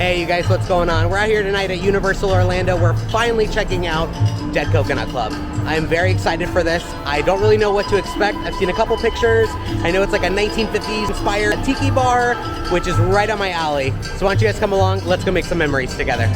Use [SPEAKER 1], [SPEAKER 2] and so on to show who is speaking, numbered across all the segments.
[SPEAKER 1] Hey you guys, what's going on? We're out here tonight at Universal Orlando. We're finally checking out Dead Coconut Club. I am very excited for this. I don't really know what to expect. I've seen a couple pictures. I know it's like a 1950s inspired tiki bar, which is right on my alley. So why don't you guys come along? Let's go make some memories together.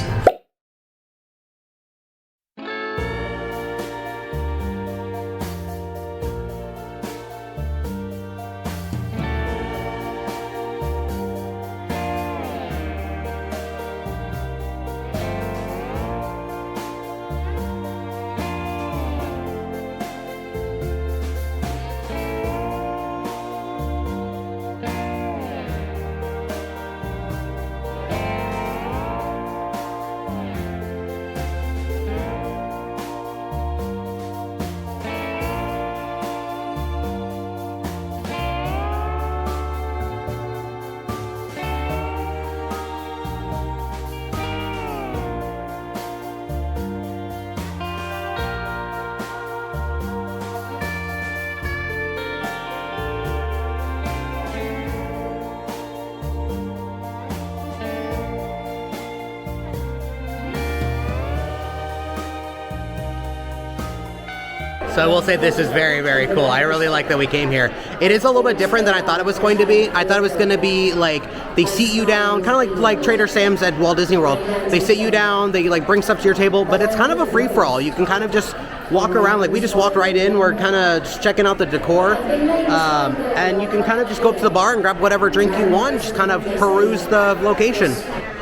[SPEAKER 1] So I will say this is very, very cool. I really like that we came here. It is a little bit different than I thought it was going to be. I thought it was going to be like, they seat you down, kind of like Trader Sam's at Walt Disney World. They sit you down, they like bring stuff to your table, but it's kind of a free-for-all. You can kind of just walk around. Like we just walked right in. We're kind of just checking out the decor. And you can kind of just go up to the bar and grab whatever drink you want, just kind of peruse the location.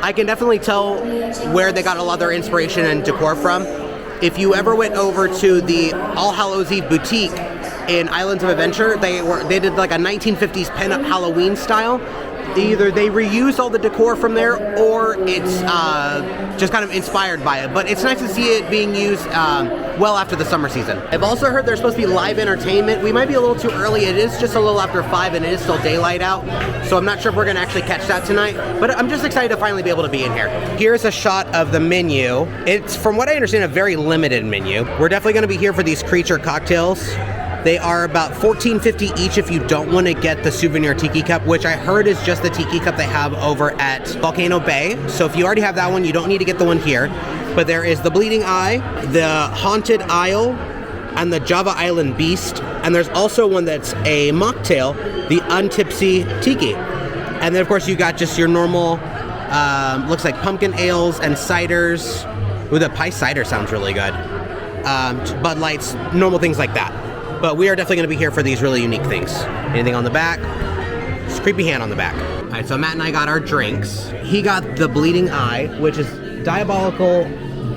[SPEAKER 1] I can definitely tell where they got a lot of their inspiration and decor from. If you ever went over to the All Hallows Eve boutique in Islands of Adventure, they did like a 1950s pinup Halloween style. Either they reused all the decor from there, or it's just kind of inspired by it. But it's nice to see it being used well after the summer season. I've also heard there's supposed to be live entertainment. We might be a little too early. It is just a little after 5 and it is still daylight out. So I'm not sure if we're gonna actually catch that tonight, but I'm just excited to finally be able to be in here. Here's a shot of the menu. It's, from what I understand, a very limited menu. We're definitely gonna be here for these creature cocktails. They are about $14.50 each if you don't want to get the souvenir tiki cup, which I heard is just the tiki cup they have over at Volcano Bay. So if you already have that one, you don't need to get the one here. But there is the Bleeding Eye, the Haunted Isle, and the Java Island Beast. And there's also one that's a mocktail, the Untipsy Tiki. And then of course you got just your normal, looks like pumpkin ales and ciders. Ooh, the pie cider sounds really good. Bud Lights, normal things like that. But we are definitely going to be here for these really unique things. Anything on the back? Just creepy hand on the back. All right, so Matt and I got our drinks. He got the Bleeding Eye, which is Diabolical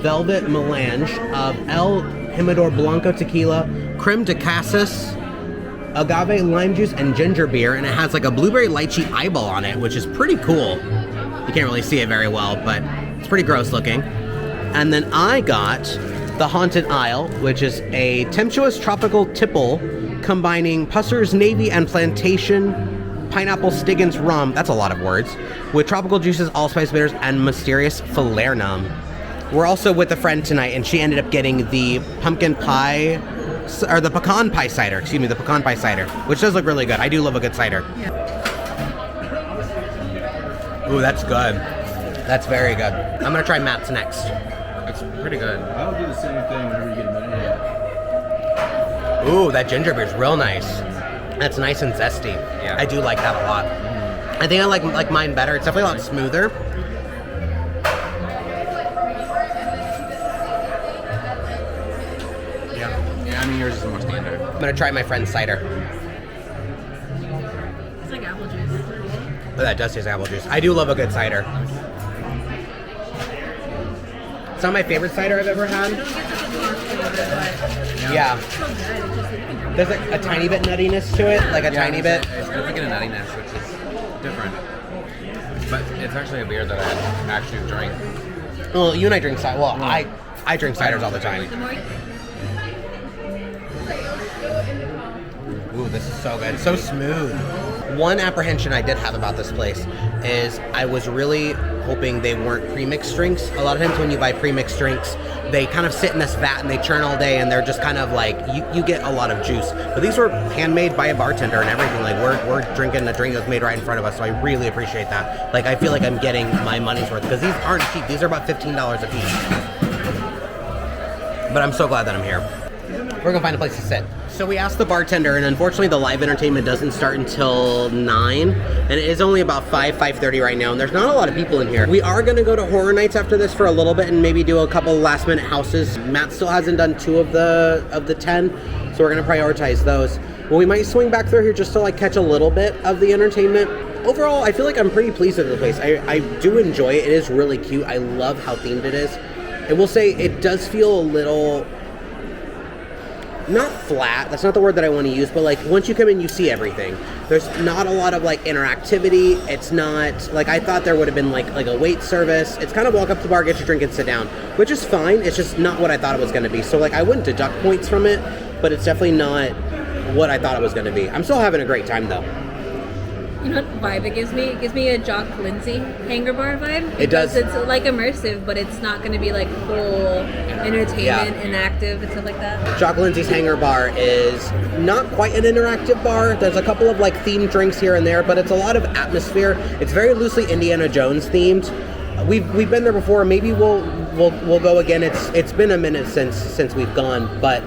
[SPEAKER 1] Velvet Melange of El Jimador Blanco Tequila, Creme de Cassis, Agave Lime Juice, and Ginger Beer. And it has like a blueberry lychee eyeball on it, which is pretty cool. You can't really see it very well, but it's pretty gross looking. And then I got the Haunted Isle, which is a tempestuous tropical tipple combining Pusser's Navy and Plantation Pineapple Stiggins rum, that's a lot of words, with tropical juices, allspice bitters, and mysterious falernum. We're also with a friend tonight, and she ended up getting the pumpkin pie, or the pecan pie cider, excuse me, the pecan pie cider, which does look really good. I do love a good cider. Ooh, that's good. That's very good. I'm gonna try Matt's next. It's pretty good.
[SPEAKER 2] I'll do the same thing whenever you get a minute.
[SPEAKER 1] Ooh, that ginger beer is real nice. That's nice and zesty. Yeah. I do like that a lot. I think I like mine better. It's definitely a lot smoother.
[SPEAKER 2] Yeah, I mean yours is more standard.
[SPEAKER 1] I'm gonna try my friend's cider.
[SPEAKER 3] It's like apple juice.
[SPEAKER 1] Oh, that does taste like apple juice. I do love a good cider. It's not my favorite cider I've ever had. Yeah. There's like a tiny bit nuttiness to it, like a tiny bit.
[SPEAKER 2] It's definitely a nuttiness, which is different. But it's actually a beer that I actually drink.
[SPEAKER 1] Well, you and I drink cider. Well, I drink ciders all the time. Ooh, this is so good. So smooth. One apprehension I did have about this place is I was really hoping they weren't pre-mixed drinks. A lot of times when you buy pre-mixed drinks, they kind of sit in this vat and they churn all day, and they're just kind of like, you get a lot of juice. But these were handmade by a bartender and everything. Like, we're drinking a drink that's made right in front of us, so I really appreciate that. Like, I feel like I'm getting my money's worth, because these aren't cheap. These are about $15 a piece. But I'm so glad that I'm here. We're gonna find a place to sit. So we asked the bartender, and unfortunately the live entertainment doesn't start until 9, and it is only about 5:30 right now, and there's not a lot of people in here. We are gonna go to Horror Nights after this for a little bit and maybe do a couple last minute houses. Matt still hasn't done 2 of the 10, so we're gonna prioritize those. Well, we might swing back through here just to like catch a little bit of the entertainment. Overall, I feel like I'm pretty pleased with the place. I do enjoy it. It is really cute. I love how themed it is. I will say it does feel a little, not flat, that's not the word that I want to use, but like once you come in, you see everything. There's not a lot of like interactivity. It's not like, I thought there would have been like a wait service. It's kind of walk up to the bar, get your drink and sit down, which is fine. It's just not what I thought it was going to be. So like I wouldn't deduct points from it, but it's definitely not what I thought it was going to be. I'm still having a great time though.
[SPEAKER 3] You know what vibe it gives me? It gives me a Jock Lindsay Hangar Bar vibe.
[SPEAKER 1] It does.
[SPEAKER 3] It's like immersive, but it's not going to be like full entertainment and active and stuff like that.
[SPEAKER 1] Jock Lindsay's Hangar Bar is not quite an interactive bar. There's a couple of like themed drinks here and there, but it's a lot of atmosphere. It's very loosely Indiana Jones themed. We've been there before. Maybe we'll go again. It's been a minute since we've gone, but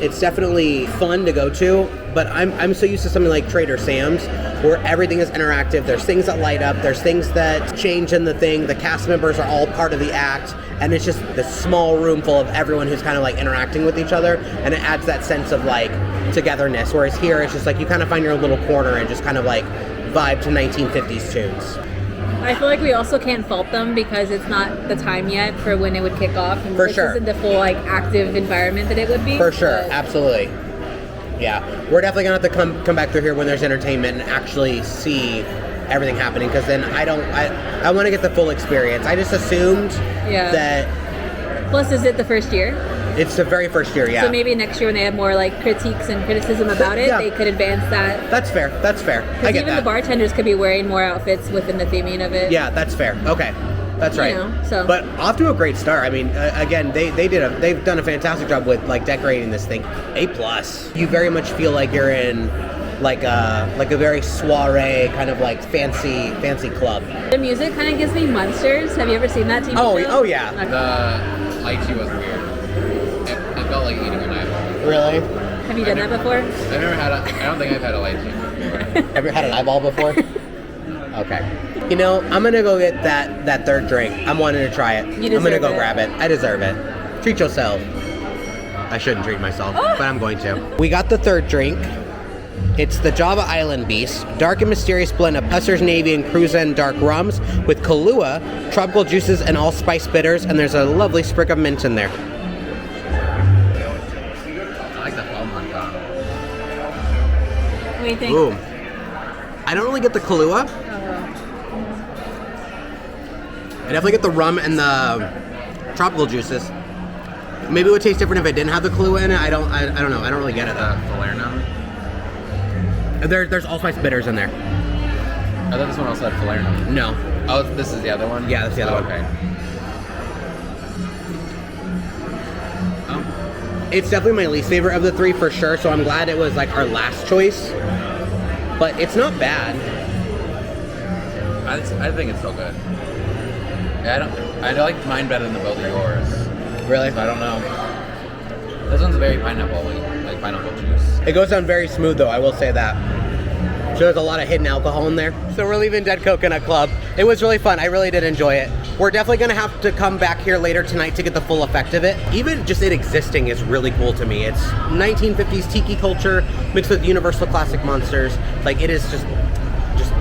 [SPEAKER 1] it's definitely fun to go to. But I'm so used to something like Trader Sam's, where everything is interactive. There's things that light up. There's things that change in the thing. The cast members are all part of the act, and it's just this small room full of everyone who's kind of like interacting with each other, and it adds that sense of like togetherness. Whereas here, it's just like you kind of find your little corner and just kind of like vibe to 1950s tunes.
[SPEAKER 3] I feel like we also can't fault them because it's not the time yet for when it would kick off. And
[SPEAKER 1] For
[SPEAKER 3] this
[SPEAKER 1] sure.
[SPEAKER 3] isn't the full like active environment that it would be.
[SPEAKER 1] For sure,
[SPEAKER 3] but
[SPEAKER 1] absolutely. Yeah, we're definitely gonna have to come back through here when there's entertainment and actually see everything happening, because then I want to get the full experience. I just assumed that.
[SPEAKER 3] Plus, is it the first year?
[SPEAKER 1] It's the very first year, yeah.
[SPEAKER 3] So maybe next year when they have more like critiques and criticism about it, they could advance that.
[SPEAKER 1] That's fair. I get
[SPEAKER 3] even
[SPEAKER 1] that.
[SPEAKER 3] the bartenders could be wearing more outfits within the theming of it.
[SPEAKER 1] Yeah, that's fair. Okay, that's right. But off to a great start. I mean, again, they've done a fantastic job with like decorating this thing. A+. You very much feel like you're in like a very soiree kind of like fancy club.
[SPEAKER 3] The music kind of gives me Monsters. Have you ever seen that TV show?
[SPEAKER 1] Oh yeah.
[SPEAKER 3] Okay.
[SPEAKER 2] The lychee was weird. It felt like eating an eyeball.
[SPEAKER 1] Really?
[SPEAKER 3] Have you done that before?
[SPEAKER 2] I've never had I don't think I've had a lychee.
[SPEAKER 1] Ever had an eyeball before? Okay. You know, I'm gonna go get that third drink. I'm wanting to try it. I'm gonna go grab it. I deserve it. Treat yourself. I shouldn't treat myself, but I'm going to. We got the third drink. It's the Java Island Beast, dark and mysterious blend of Pusser's Navy and Cruzan dark rums with Kahlua, tropical juices, and allspice bitters, and there's a lovely sprig of mint in there.
[SPEAKER 2] I like the foam on top.
[SPEAKER 3] What do you think?
[SPEAKER 1] Ooh. I don't really get the Kahlua. I definitely get the rum and the tropical juices. Maybe it would taste different if it didn't have the Kahlua in it. I don't know. I don't really get it though.
[SPEAKER 2] Falernum?
[SPEAKER 1] There's allspice bitters in there.
[SPEAKER 2] I thought this one also had falernum.
[SPEAKER 1] No.
[SPEAKER 2] Oh, this is the other one?
[SPEAKER 1] Yeah, that's the other one.
[SPEAKER 2] Okay. Oh.
[SPEAKER 1] It's definitely my least favorite of the three for sure, so I'm glad it was like our last choice. But it's not bad.
[SPEAKER 2] I think it's still good. Yeah, I like mine better than both of yours.
[SPEAKER 1] Really?
[SPEAKER 2] So I don't know. This one's very pineapple-y, like pineapple juice.
[SPEAKER 1] It goes down very smooth though, I will say that. So there's a lot of hidden alcohol in there. So we're leaving Dead Coconut Club. It was really fun. I really did enjoy it. We're definitely gonna have to come back here later tonight to get the full effect of it. Even just it existing is really cool to me. It's 1950s tiki culture mixed with Universal classic monsters. Like it is just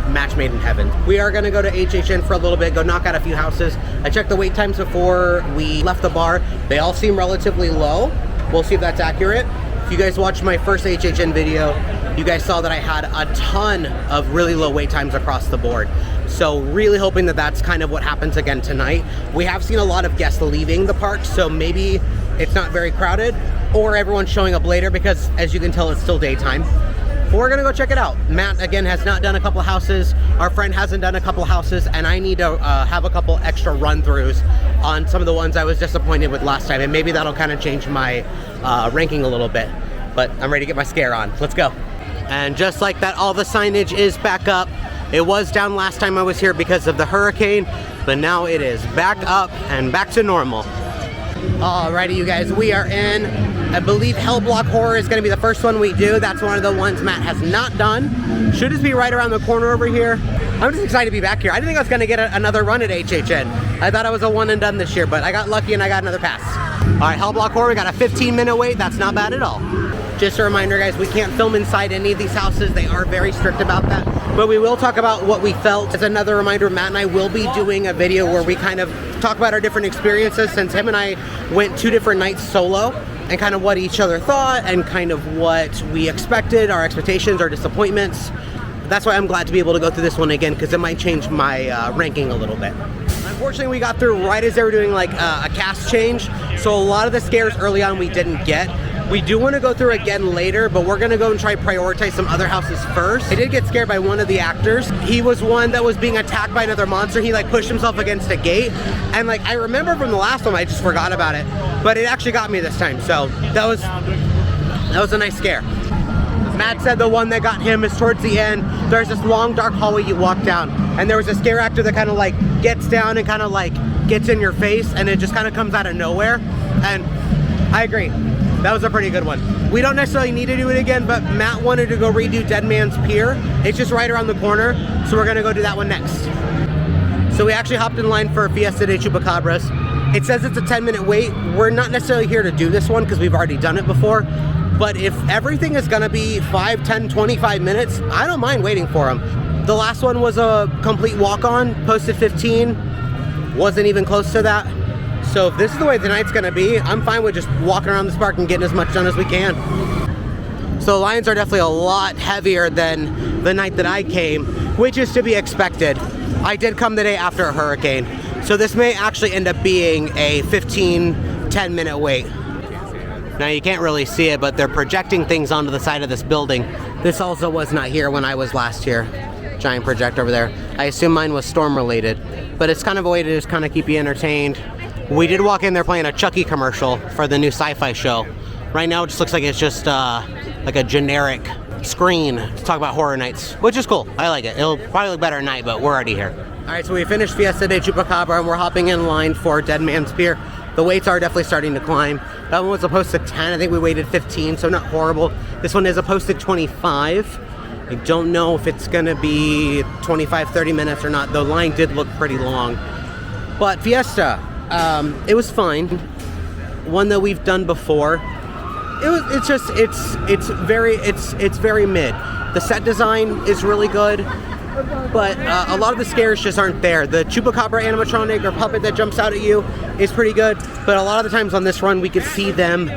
[SPEAKER 1] match made in heaven. We are gonna go to HHN for a little bit, go knock out a few houses. I checked the wait times before we left the bar. They all seem relatively low. We'll see if that's accurate. If you guys watched my first HHN video, you guys saw that I had a ton of really low wait times across the board. So really hoping that that's kind of what happens again tonight. We have seen a lot of guests leaving the park, so maybe it's not very crowded, or everyone's showing up later because as you can tell, it's still daytime. But we're gonna go check it out. Matt, again, has not done a couple of houses. Our friend hasn't done a couple of houses, and I need to have a couple extra run-throughs on some of the ones I was disappointed with last time, and maybe that'll kind of change my ranking a little bit. But I'm ready to get my scare on. Let's go. And just like that, all the signage is back up. It was down last time I was here because of the hurricane, but now it is back up and back to normal. Alrighty, you guys, we are in, I believe Hell Block Horror is going to be the first one we do. That's one of the ones Matt has not done. Should just be right around the corner over here. I'm just excited to be back here. I didn't think I was going to get another run at HHN. I thought I was a one and done this year, but I got lucky and I got another pass. Alright, Hell Block Horror, we got a 15-minute wait. That's not bad at all. Just a reminder, guys, we can't film inside any of these houses. They are very strict about that. But we will talk about what we felt. As another reminder, Matt and I will be doing a video where we kind of talk about our different experiences, since him and I went 2 different nights solo, and kind of what each other thought and kind of what we expected, our expectations, our disappointments. That's why I'm glad to be able to go through this one again, because it might change my ranking a little bit. Unfortunately, we got through right as they were doing like a cast change, so a lot of the scares early on we didn't get. We do want to go through again later, but we're going to go and try prioritize some other houses first. I did get scared by one of the actors. He was one that was being attacked by another monster. He like pushed himself against a gate, and like I remember from the last one, I just forgot about it, but it actually got me this time, so that was a nice scare. Matt said the one that got him is towards the end. There's this long dark hallway you walk down, and there was a scare actor that kind of like gets down and kind of like gets in your face, and it just kind of comes out of nowhere. And I agree, that was a pretty good one. We don't necessarily need to do it again, but Matt wanted to go redo Dead Man's Pier. It's just right around the corner, so we're gonna go do that one next. So we actually hopped in line for Fiesta de Chupacabras. It says it's a 10-minute wait. We're not necessarily here to do this one because we've already done it before. But if everything is gonna be 5, 10, 25 minutes, I don't mind waiting for them. The last one was a complete walk-on, posted 15, wasn't even close to that. So if this is the way the night's gonna be, I'm fine with just walking around this park and getting as much done as we can. So the lines are definitely a lot heavier than the night that I came, which is to be expected. I did come the day after a hurricane, so this may actually end up being a 15, 10-minute wait. Now you can't really see it, but they're projecting things onto the side of this building. This also was not here when I was last here. Giant projector over there. I assume mine was storm related, but it's kind of a way to just kind of keep you entertained. We did walk in there playing a Chucky commercial for the new sci-fi show. Right now it just looks like it's just like a generic screen to talk about horror nights, which is cool. I like it. It'll probably look better at night, but we're already here. All right, so we finished Fiesta de Chupacabra and we're hopping in line for Dead Man's Pier. The waits are definitely starting to climb. That one was a posted 10. I think we waited 15, so not horrible. This one is a posted 25. I don't know if it's gonna be 25, 30 minutes or not. The line did look pretty long. But Fiesta, it was fine. One that we've done before. It's very mid. The set design is really good, but a lot of the scares just aren't there. The Chupacabra animatronic or puppet that jumps out at you is pretty good, but a lot of the times on this run we could see them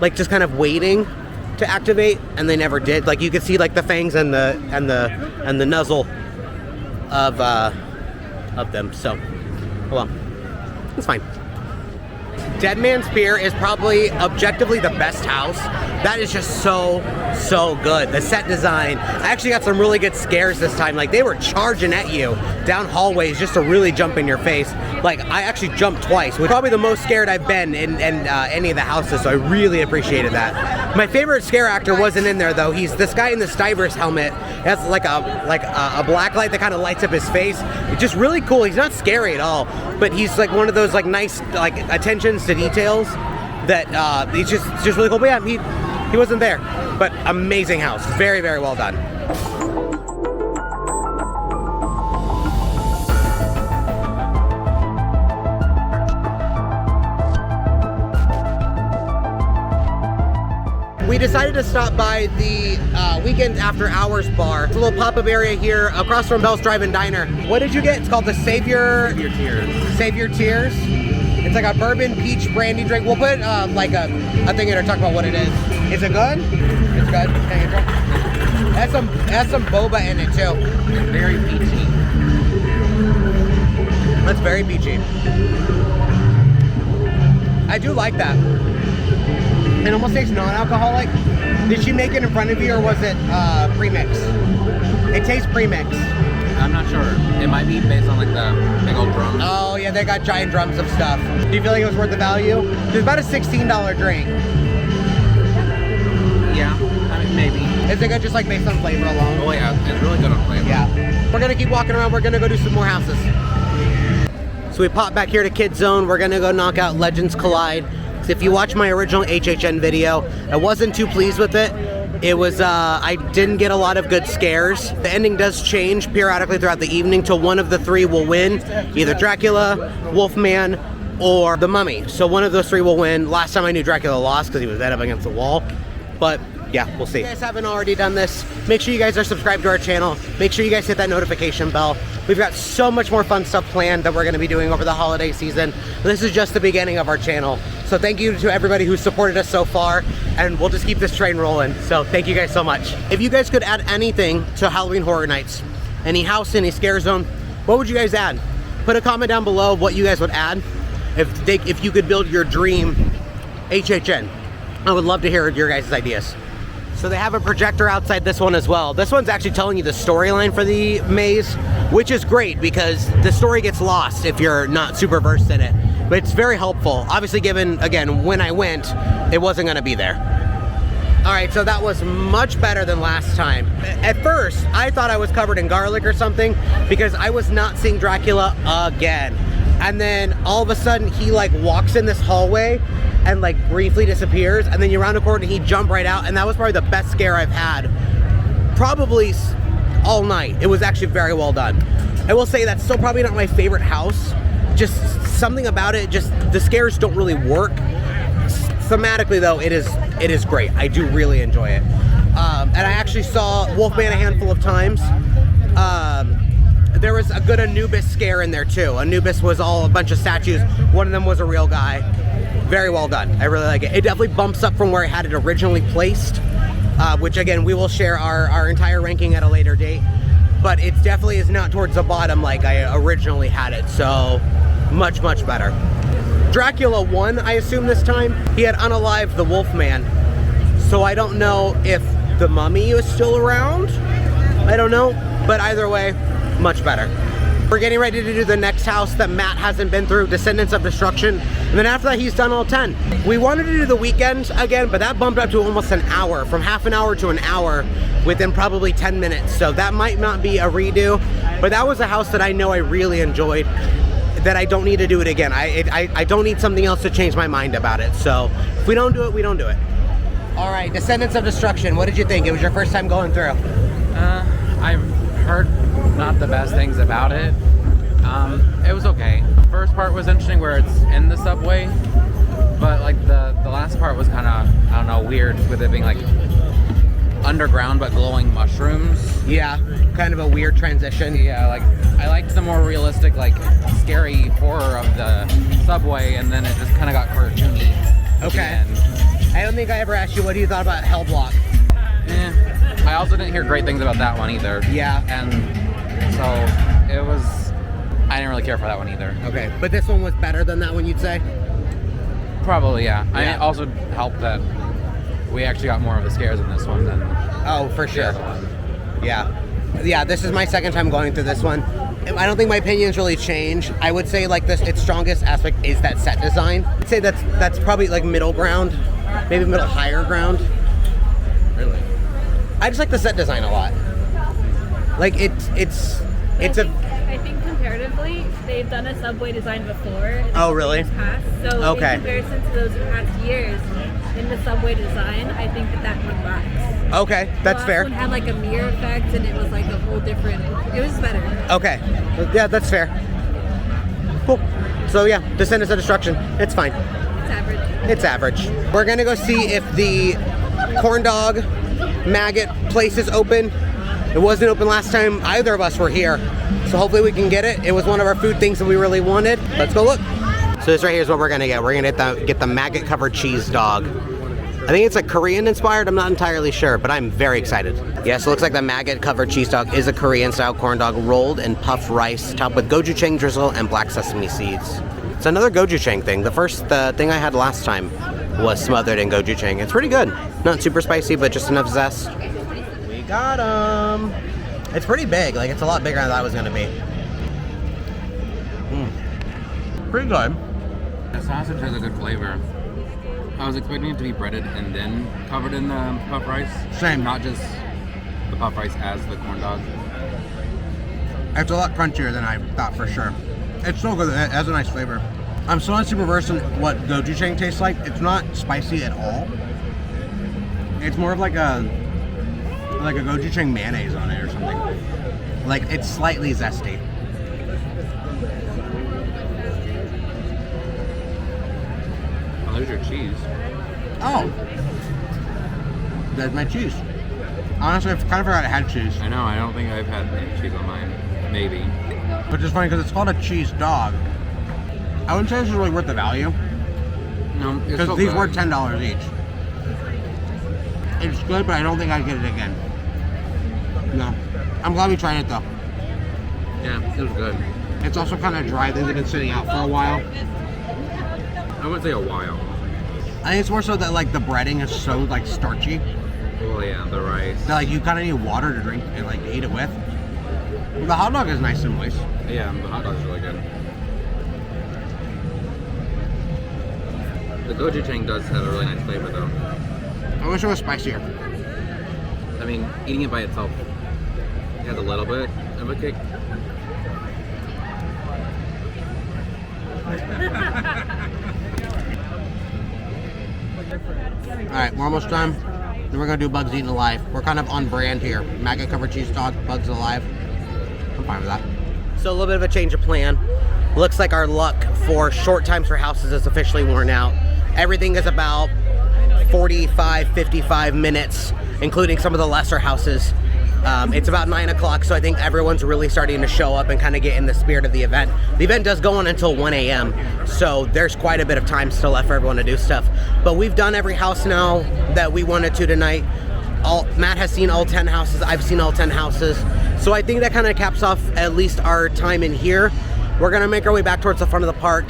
[SPEAKER 1] like just kind of waiting to activate, and they never did. Like you could see like the fangs and the nuzzle of them. So, well, it's fine. Dead Man's Pier is probably objectively the best house. That is just so good. The set design. I actually got some really good scares this time. Like they were charging at you down hallways just to really jump in your face. Like I actually jumped twice, which is probably the most scared I've been in any of the houses, so I really appreciated that. My favorite scare actor wasn't in there though. He's this guy in the Stivers helmet. He has like a black light that kind of lights up his face. It's just really cool. He's not scary at all, but he's like one of those like nice like attentions to details that he's just really cool. But yeah, he wasn't there, but amazing house. Very, very well done. We decided to stop by the Weekend After Hours bar. It's a little pop-up area here across from Bell's Drive-In Diner. What did you get? It's called the Savior Tears. Savior Tears. It's like a bourbon peach brandy drink. We'll put like a thing in there to talk about what it is. Is it good? It's good. Can you try? It has some boba in it too.
[SPEAKER 2] It's very peachy.
[SPEAKER 1] That's very peachy. I do like that. It almost tastes non-alcoholic. Did she make it in front of you, or was it pre-mix? It tastes pre-mix.
[SPEAKER 2] I'm not sure. It might be based on like the big old drums.
[SPEAKER 1] Oh yeah, they got giant drums of stuff. Do you feel like it was worth the value? It's about a $16 drink.
[SPEAKER 2] Yeah, I mean, maybe.
[SPEAKER 1] Is it good just like based on flavor alone?
[SPEAKER 2] Oh yeah, it's really good on flavor.
[SPEAKER 1] Yeah. We're gonna keep walking around. We're gonna go do some more houses. So we pop back here to Kids Zone. We're gonna go knock out Legends Collide. So if you watch my original HHN video, I wasn't too pleased with it. It was, I didn't get a lot of good scares. The ending does change periodically throughout the evening till one of the three will win. Either Dracula, Wolfman, or the Mummy. So one of those three will win. Last time I knew Dracula lost because he was dead up against the wall. But yeah, we'll see. If you guys haven't already done this, make sure you guys are subscribed to our channel. Make sure you guys hit that notification bell. We've got so much more fun stuff planned that we're gonna be doing over the holiday season. This is just the beginning of our channel. So thank you to everybody who's supported us so far, and we'll just keep this train rolling. So thank you guys so much. If you guys could add anything to Halloween Horror Nights, any house, any scare zone, what would you guys add? Put a comment down below what you guys would add if you could build your dream HHN. I would love to hear your guys' ideas. So they have a projector outside this one as well. This one's actually telling you the storyline for the maze, which is great because the story gets lost if you're not super versed in it. But it's very helpful. Obviously, given, again, when I went, it wasn't gonna be there. All right, so that was much better than last time. At first, I thought I was covered in garlic or something because I was not seeing Dracula again. And then all of a sudden, he like walks in this hallway and like briefly disappears, and then you round a corner and he jumped right out, and that was probably the best scare I've had probably all night. It was actually very well done. I will say that's still probably not my favorite house. Just something about it, just the scares don't really work. Thematically though, it is great. I do really enjoy it. And I actually saw Wolfman a handful of times. There was a good Anubis scare in there too. Anubis was all a bunch of statues. One of them was a real guy. Very well done. I really like it. It definitely bumps up from where I had it originally placed, which again, we will share our entire ranking at a later date. But it definitely is not towards the bottom like I originally had it. So much, much better. Dracula won, I assume this time. He had unalived the Wolfman. So I don't know if the Mummy is still around. I don't know. But either way, much better. We're getting ready to do the next house that Matt hasn't been through, Descendants of Destruction. And then after that, he's done all 10. We wanted to do the weekend again, but that bumped up to almost an hour, from half an hour to an hour within probably 10 minutes. So that might not be a redo, but that was a house that I know I really enjoyed, that I don't need to do it again. I don't need something else to change my mind about it. So if we don't do it, we don't do it. All right, Descendants of Destruction, what did you think? It was your first time going through.
[SPEAKER 2] I've heard not the best things about it. It was okay. First part was interesting where it's in the subway, but like the last part was kind of, I don't know, weird with it being like underground but glowing mushrooms.
[SPEAKER 1] Yeah, kind of a weird transition.
[SPEAKER 2] Yeah, like I liked the more realistic, like scary horror of the subway, and then it just kind of got cartoony.
[SPEAKER 1] Okay. I don't think I ever asked you what you thought about Hellblock.
[SPEAKER 2] I also didn't hear great things about that one either.
[SPEAKER 1] Yeah.
[SPEAKER 2] And so it was, I didn't really care for that one either.
[SPEAKER 1] Okay, but this one was better than that one, you'd say?
[SPEAKER 2] Probably, yeah. I also helped that we actually got more of the scares in this one than
[SPEAKER 1] oh, for sure.
[SPEAKER 2] the other one.
[SPEAKER 1] Yeah, this is my second time going through this one. I don't think my opinions really change. I would say like this, its strongest aspect is that set design. I'd say that's probably like middle ground, maybe middle higher ground.
[SPEAKER 2] Really?
[SPEAKER 1] I just like the set design a lot. Like it's
[SPEAKER 4] I think comparatively, they've done a subway design before.
[SPEAKER 1] Oh, really?
[SPEAKER 4] Past. So
[SPEAKER 1] Okay.
[SPEAKER 4] in comparison to those past years, in the subway design, I think that one rocks.
[SPEAKER 1] Okay, that's fair.
[SPEAKER 4] The last one had like a mirror effect, and it was like a whole different. It was better.
[SPEAKER 1] Okay, yeah, that's fair. Cool. So yeah, Descendants of Destruction. It's fine.
[SPEAKER 4] It's average.
[SPEAKER 1] It's average. We're gonna go see if the corn dog maggot place is open. It wasn't open last time either of us were here, so hopefully we can get it. It was one of our food things that we really wanted. Let's go look. So this right here is what we're gonna get. We're gonna get the maggot covered cheese dog. I think it's like Korean inspired. I'm not entirely sure, but I'm very excited. Yeah, so it looks like the maggot covered cheese dog is a Korean style corn dog rolled in puffed rice, topped with gochujang drizzle and black sesame seeds. It's another gochujang thing. The thing I had last time was smothered in gochujang. It's pretty good. Not super spicy, but just enough zest. We got them. It's pretty big. Like, it's a lot bigger than I thought it was going to be. Pretty good.
[SPEAKER 2] The sausage has a good flavor. I was expecting it to be breaded and then covered in the puff rice.
[SPEAKER 1] Same.
[SPEAKER 2] Not just the puff rice as the corn dog.
[SPEAKER 1] It's a lot crunchier than I thought for sure. It's so good. It has a nice flavor. I'm still not super versed in what gochujang tastes like. It's not spicy at all. It's more of like a gochujang mayonnaise on it or something. Like, it's slightly zesty.
[SPEAKER 2] Oh, there's your cheese.
[SPEAKER 1] Oh, there's my cheese. Honestly, I kind of forgot I had cheese.
[SPEAKER 2] I know, I don't think I've had any cheese on mine. Maybe.
[SPEAKER 1] Which is funny because it's called a cheese dog. I wouldn't say this is really worth the value.
[SPEAKER 2] No, it's
[SPEAKER 1] Because
[SPEAKER 2] so
[SPEAKER 1] these
[SPEAKER 2] good.
[SPEAKER 1] were $10 each. It's good, but I don't think I'd get it again. No. I'm glad we tried it though.
[SPEAKER 2] Yeah, it was good.
[SPEAKER 1] It's also kind of dry. Things have been sitting out for a while.
[SPEAKER 2] I wouldn't say a while.
[SPEAKER 1] I think it's more so that like the breading is so like starchy
[SPEAKER 2] Well, yeah, the rice.
[SPEAKER 1] that like you kind of need water to drink and like eat it with. The hot dog is nice and moist.
[SPEAKER 2] Yeah, the hot dog's really good. The gochujang does have a really nice flavor, though.
[SPEAKER 1] I wish it was spicier.
[SPEAKER 2] I mean, eating it by itself, it has a little bit of a kick.
[SPEAKER 1] All right, we're almost done. Then we're gonna do Bugs Eaten Alive. We're kind of on brand here. Maggot covered cheese dog, Bugs Alive. I'm fine with that. So a little bit of a change of plan. Looks like our luck for short times for houses is officially worn out. Everything is about 45, 55 minutes, including some of the lesser houses. It's about 9 o'clock, so I think everyone's really starting to show up and kind of get in the spirit of the event. The event does go on until 1 a.m., so there's quite a bit of time still left for everyone to do stuff. But we've done every house now that we wanted to tonight. Matt has seen all 10 houses, I've seen all 10 houses. So I think that kind of caps off at least our time in here. We're gonna make our way back towards the front of the park.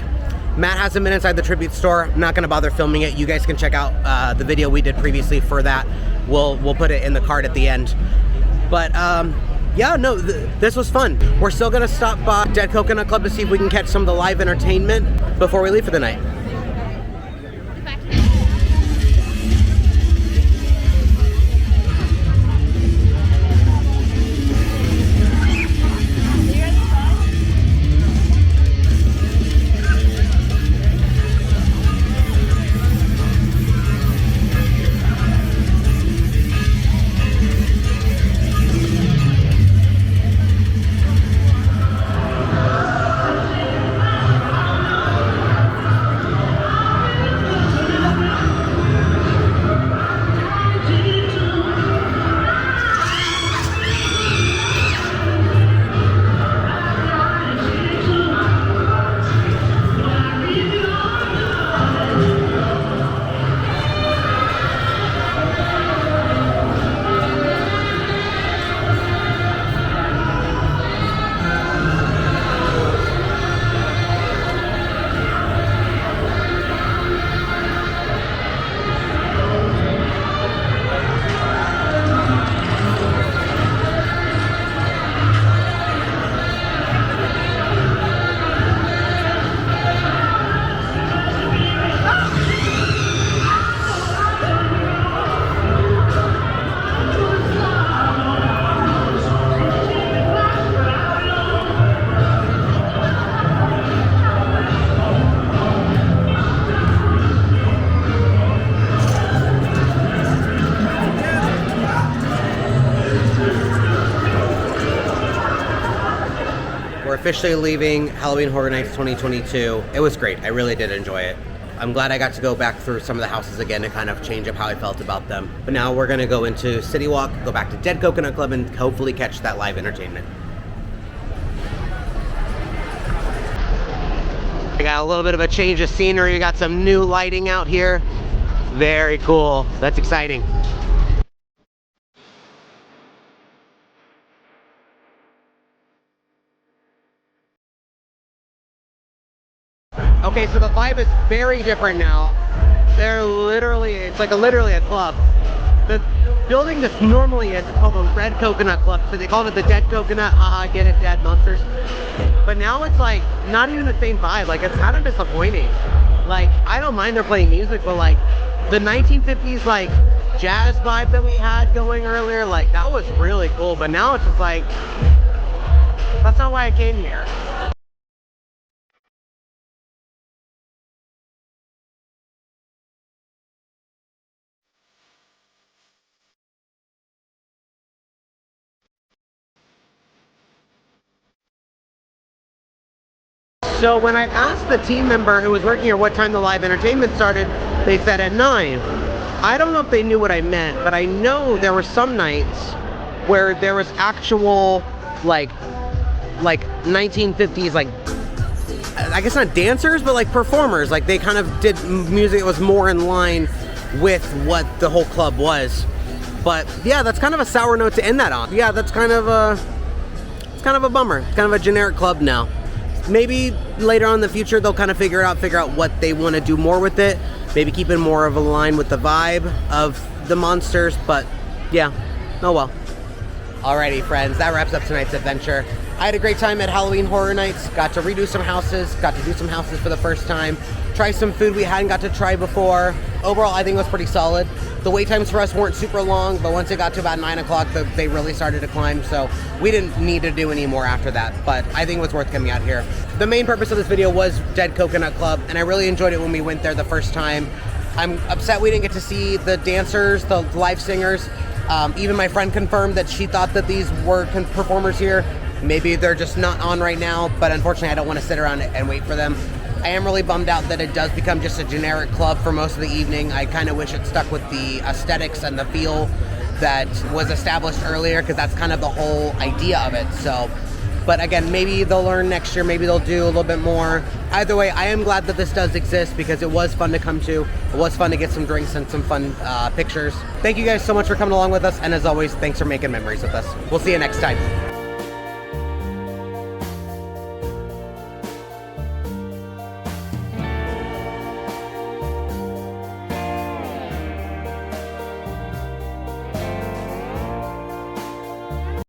[SPEAKER 1] Matt hasn't been inside the tribute store. I'm not gonna bother filming it. You guys can check out the video we did previously for that. We'll put it in the card at the end. But yeah, no, this was fun. We're still gonna stop by Dead Coconut Club to see if we can catch some of the live entertainment before we leave for the night. Officially leaving Halloween Horror Nights 2022. It was great. I really did enjoy it. I'm glad I got to go back through some of the houses again to kind of change up how I felt about them. But now we're going to go into City Walk, go back to Dead Coconut Club, and hopefully catch that live entertainment. I got a little bit of a change of scenery. We got some new lighting out here. Very cool. That's exciting. Okay, so the vibe is very different now. They're literally, it's like literally a club. The building this normally is called the Red Coconut Club, so they called it the Dead Coconut, get it, Dead Monsters. But now it's like, not even the same vibe, like it's kind of disappointing. Like, I don't mind they're playing music, but like, the 1950s like, jazz vibe that we had going earlier, like that was really cool, but now it's just like, that's not why I came here. So when I asked the team member who was working here what time the live entertainment started, they said at 9. I don't know if they knew what I meant, but I know there were some nights where there was actual like 1950s, like, I guess not dancers, but like performers. Like they kind of did music that was more in line with what the whole club was. But yeah, that's kind of a sour note to end that on. Yeah, that's kind of it's kind of a bummer. It's kind of a generic club now. Maybe later on in the future they'll kind of figure out what they want to do more with it. Maybe keep it more of a line with the vibe of the monsters, but yeah, oh well. Alrighty friends, that wraps up tonight's adventure. I had a great time at Halloween Horror Nights, got to redo some houses, got to do some houses for the first time, try some food we hadn't got to try before. Overall, I think it was pretty solid. The wait times for us weren't super long, but once it got to about 9 o'clock, they really started to climb, so we didn't need to do any more after that, but I think it was worth coming out here. The main purpose of this video was Dead Coconut Club, and I really enjoyed it when we went there the first time. I'm upset we didn't get to see the dancers, the live singers. Even my friend confirmed that she thought that these were performers here. Maybe they're just not on right now, but unfortunately I don't want to sit around and wait for them. I am really bummed out that it does become just a generic club for most of the evening. I kind of wish it stuck with the aesthetics and the feel that was established earlier, because that's kind of the whole idea of it. So, but again, maybe they'll learn next year, maybe they'll do a little bit more. Either way, I am glad that this does exist, because it was fun to come to. It was fun to get some drinks and some fun pictures. Thank you guys so much for coming along with us, and as always, thanks for making memories with us. We'll see you next time.